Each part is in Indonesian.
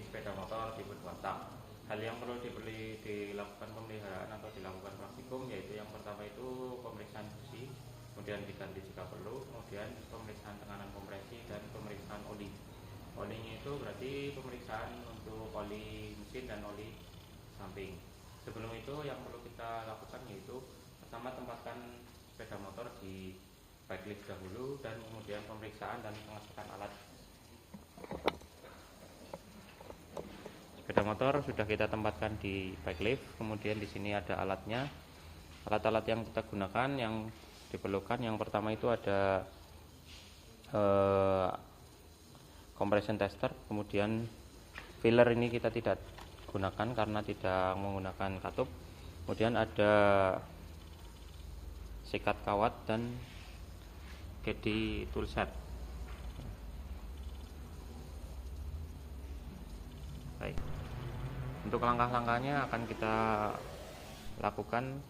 sepeda motor tipe 2 tak. Hal yang perlu dilakukan pemeliharaan atau dilakukan praktikum yaitu yang pertama itu pemeriksaan busi, kemudian diganti jika perlu, kemudian pemeriksaan tekanan kompresi dan pemeriksaan oli. Olinya itu berarti pemeriksaan untuk oli mesin dan oli samping. Sebelum itu yang perlu kita lakukan yaitu pertama tempatkan sepeda motor di bike lift dahulu dan kemudian pemeriksaan dan pengecekan alat. Sepeda motor sudah kita tempatkan di bike lift, kemudian di sini ada alatnya. Alat-alat yang kita gunakan yang diperlukan yang pertama itu ada compression tester, kemudian filler ini kita tidak gunakan karena tidak menggunakan katup. Kemudian ada sikat kawat dan caddy toolset. Baik. Untuk langkah-langkahnya akan kita lakukan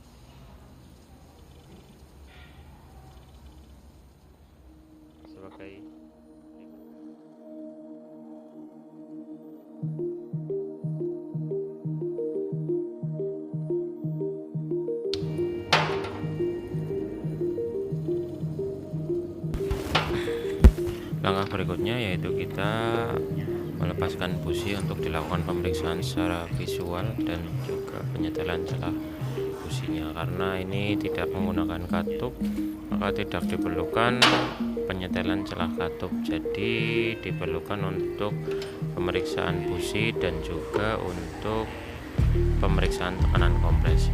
sebagai langkah berikutnya yaitu kita melepaskan busi untuk dilakukan pemeriksaan secara visual dan juga penyetelan celah businya. Karena ini tidak menggunakan katup, maka tidak diperlukan penyetelan celah katup. Jadi diperlukan untuk pemeriksaan busi dan juga untuk pemeriksaan tekanan kompresi.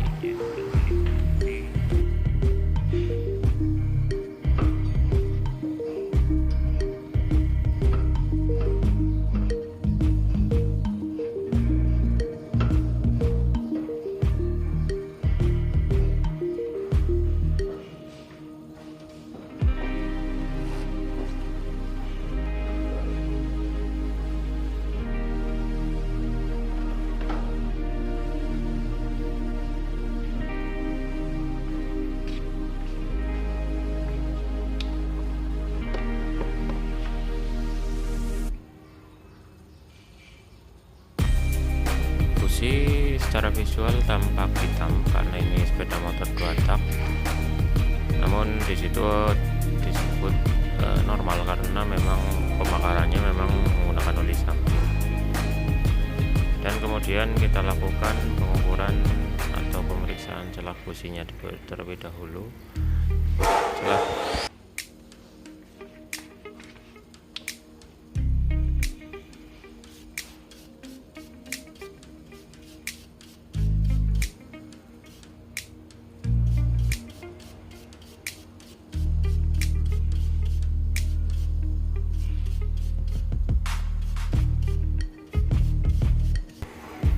Secara visual tampak hitam karena ini sepeda motor 2 tak, namun disitu disebut normal karena memang pembakarannya memang menggunakan oli samping. Dan kemudian kita lakukan pengukuran atau pemeriksaan celah businya terlebih dahulu.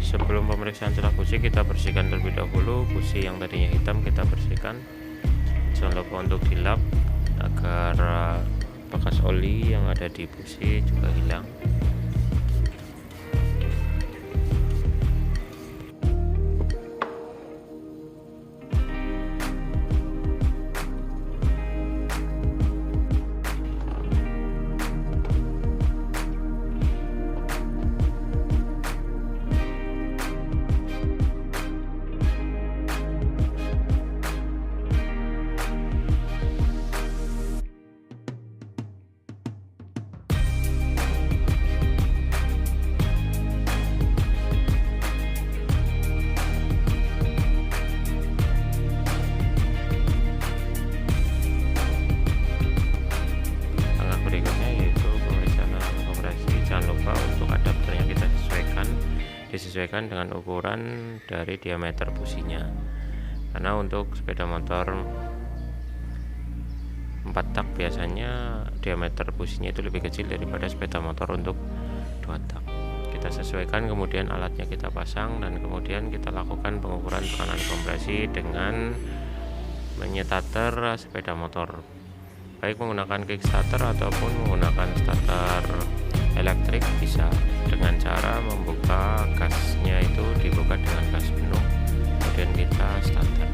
Sebelum pemeriksaan celah busi kita bersihkan terlebih dahulu. Busi yang tadinya hitam kita bersihkan, jangan lupa untuk dilap agar bekas oli yang ada di busi juga hilang. Disesuaikan dengan ukuran dari diameter businya, karena untuk sepeda motor 4 tak biasanya diameter businya itu lebih kecil daripada sepeda motor untuk 2 tak. Kita sesuaikan, kemudian alatnya kita pasang dan kemudian kita lakukan pengukuran tekanan kompresi dengan menyetater sepeda motor, baik menggunakan kickstarter ataupun menggunakan starter elektrik. Bisa dengan cara membuka gasnya itu dibuka dengan gas penuh, kemudian kita starter.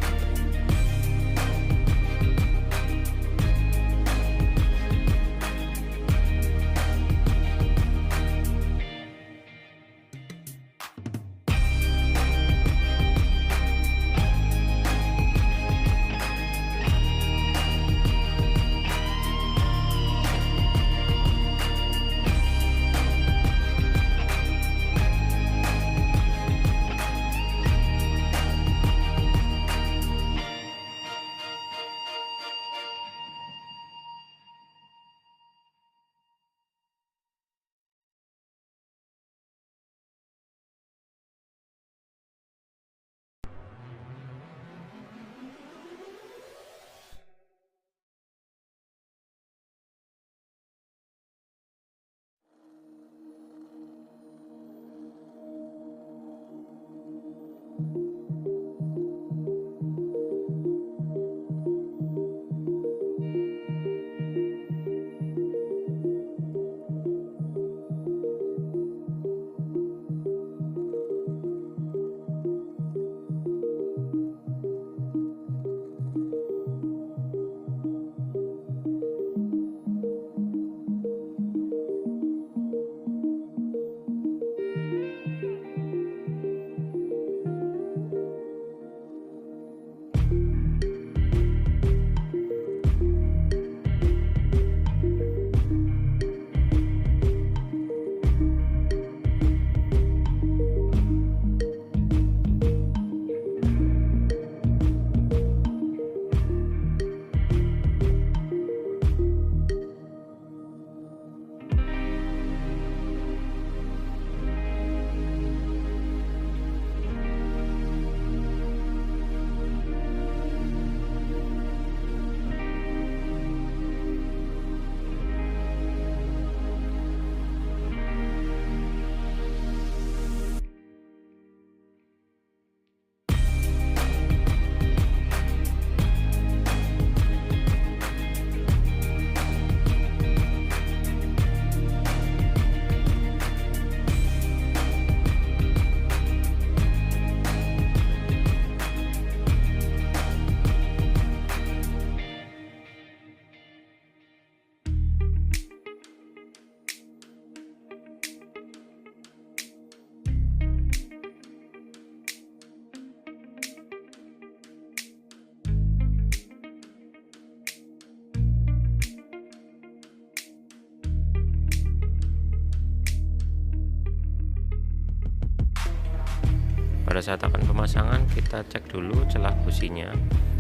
pada saat akan pemasangan kita cek dulu celah businya,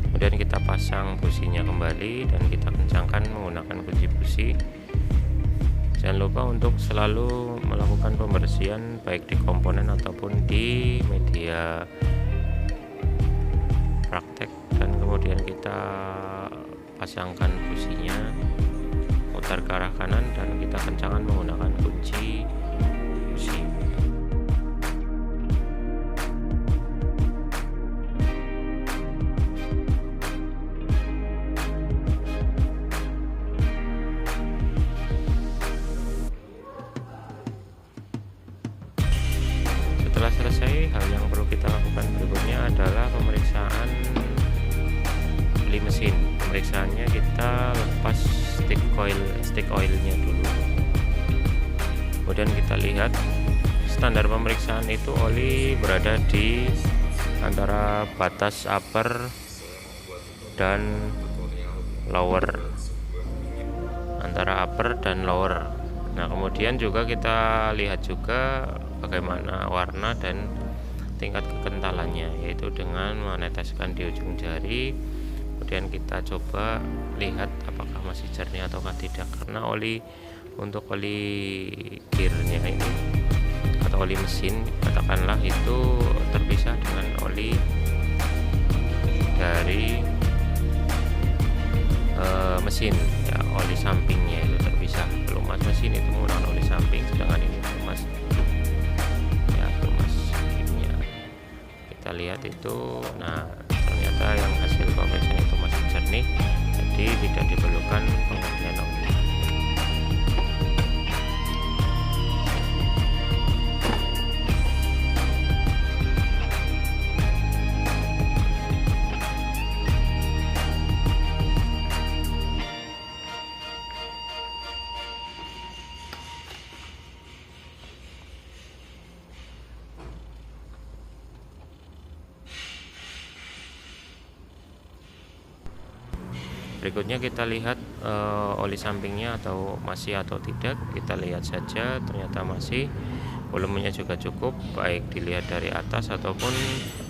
kemudian kita pasang businya kembali dan kita kencangkan menggunakan kunci busi. Jangan lupa untuk selalu melakukan pembersihan baik di komponen ataupun di media praktek, dan kemudian kita pasangkan businya, putar ke arah kanan dan kita kencangkan menggunakan kunci busi. Setelah selesai, hal yang perlu kita lakukan berikutnya adalah pemeriksaan beli mesin. Pemeriksaannya kita lepas stick oilnya dulu, kemudian kita lihat standar pemeriksaan itu oli berada di antara batas upper dan lower, Nah, kemudian juga kita lihat juga bagaimana warna dan tingkat kekentalannya, yaitu dengan meneteskan di ujung jari. Kemudian kita coba lihat apakah masih jernih ataukah tidak, karena untuk oli gearnya ini atau oli mesin katakanlah itu terpisah dengan oli dari mesin, ya, oli sampingnya itu terpisah. Pelumas mesin itu menggunakan oli samping, sedangkan ini pelumas gearnya. Kita lihat itu, nah ternyata yang hasil pemeriksaan itu masih jernih, jadi tidak diperlukan penggantian oli. Berikutnya kita lihat oli sampingnya atau masih atau tidak. Kita lihat saja, ternyata masih. Volumenya juga cukup, baik dilihat dari atas ataupun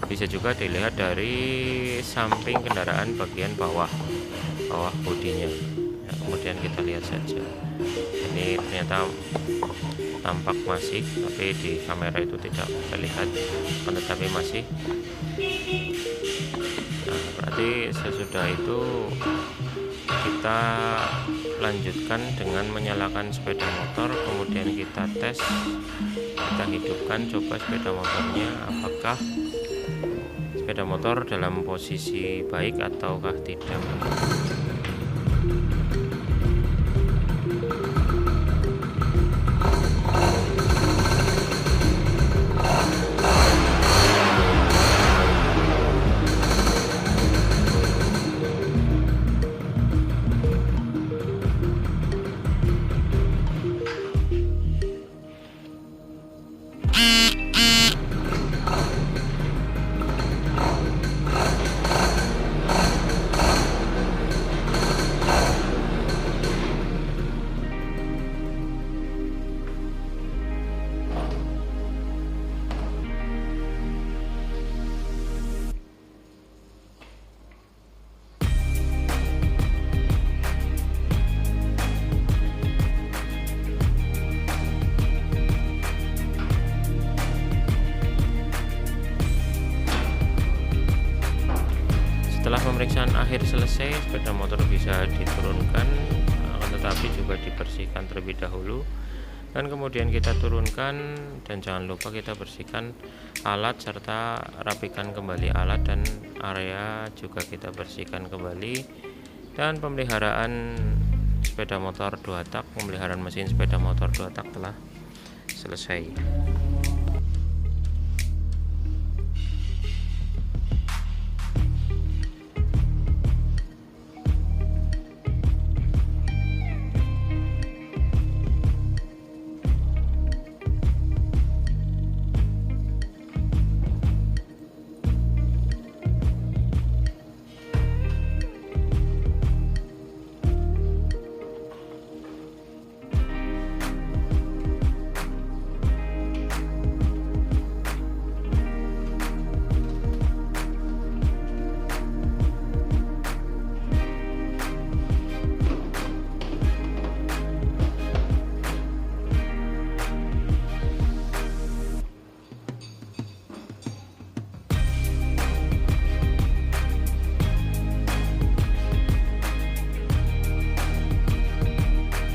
bisa juga dilihat dari samping kendaraan bagian bawah bodinya. Nah, kemudian kita lihat saja, ini ternyata tampak masih, tapi di kamera itu tidak terlihat, tetapi masih. Nah, berarti sesudah itu kita lanjutkan dengan menyalakan sepeda motor, kemudian kita tes, kita hidupkan, coba sepeda motornya apakah sepeda motor dalam posisi baik ataukah tidak. Setelah pemeriksaan akhir selesai, sepeda motor bisa diturunkan, tetapi juga dibersihkan terlebih dahulu, dan kemudian kita turunkan, dan jangan lupa kita bersihkan alat serta rapikan kembali alat dan area juga kita bersihkan kembali. Dan pemeliharaan sepeda motor 2 tak, pemeliharaan mesin sepeda motor 2 tak telah selesai.